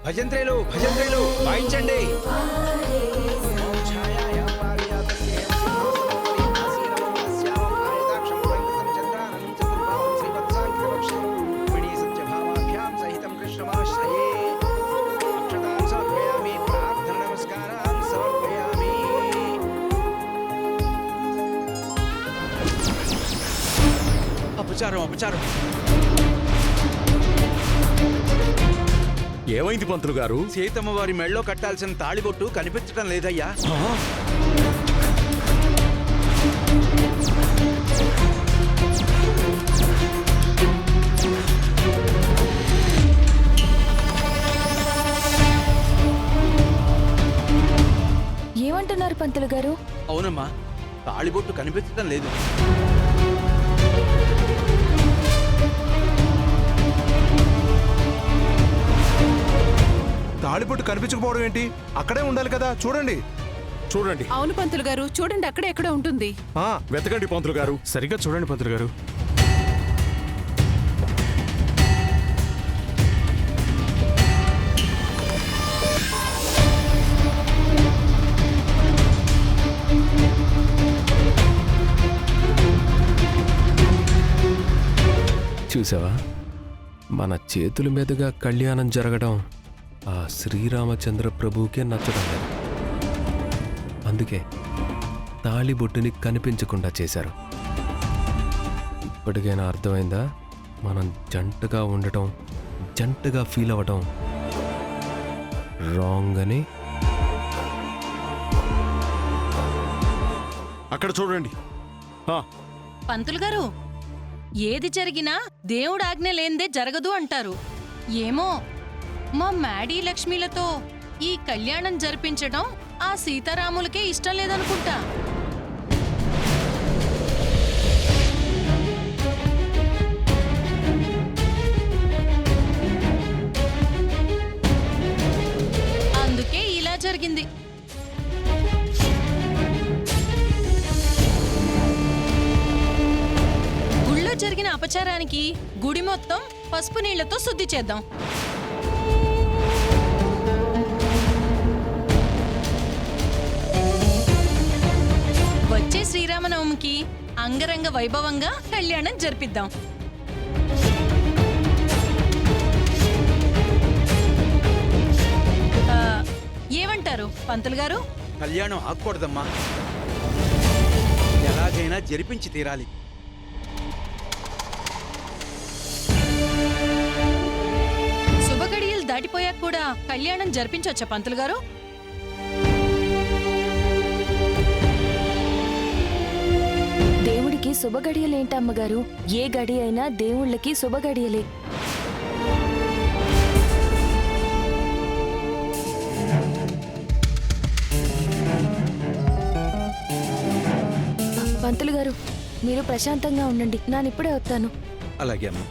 భజంత్రేలు భజంత్రేలు వాయించండి. అపచారం అపచారం. ఏమైంది పంతులు గారు? సీతమ్మ వారి మెళ్ళో కట్టాల్సిన తాళిబొట్టు కనిపించడం లేదయ్యా. ఏమంటున్నారు పంతులు గారు? అవునమ్మా, తాళిబొట్టు కనిపించడం లేదు. తాళిపొట్టు కనిపించకపోవడం ఏంటి? అక్కడే ఉండాలి కదా, చూడండి. చూడండి. అవును పంతులు గారు, చూడండి అక్కడ ఎక్కడ ఉంటుంది. వెతకండి పంతులు గారు. సరిగ్గా చూడండి పంతులు గారు. చూసావా, మన చేతుల మీదుగా కళ్యాణం జరగడం ఆ శ్రీరామచంద్ర ప్రభువుకే నచ్చడం లేదు. అందుకే తాళిబొట్టుని కనిపించకుండా చేశారు. ఇప్పటికైనా అర్థమైందా? మనం జంటగా ఉండటం, జంటగా ఫీల్ అవ్వటం రాంగ్ అని. అక్కడ చూడండి. పంతులు గారు, ఏది జరిగినా దేవుడు ఆజ్ఞ లేనిదే జరగదు అంటారు. ఏమో, మా మ్యాడీ లక్ష్మిలతో ఈ కళ్యాణం జరిపించడం ఆ సీతారాములకే ఇష్టం లేదనుకుంటా. అందుకే ఇలా జరిగింది. గుళ్ళో జరిగిన అపచారానికి గుడి మొత్తం పసుపు నీళ్లతో శుద్ధి చేద్దాం. వచ్చే శ్రీరామనవమికి అంగరంగ వైభవంగా కళ్యాణం జరిపిద్దాం. ఏమంటారు పంతులు గారు? కళ్యాణం ఆగకూడదమ్మా, ఎలాగైనా జరిపించి తీరాలి. శుభగడియలు దాటిపోయాక కూడా కళ్యాణం జరిపించవచ్చా పంతులు గారు? దేవుడికి శుభగడియలేంటమ్మగారు? ఏ గడి అయినా దేవుళ్ళకి శుభగడియలే. పంతులు గారు, మీరు ప్రశాంతంగా ఉండండి, నానిప్పుడే వస్తాను. అలాగే అమ్మా.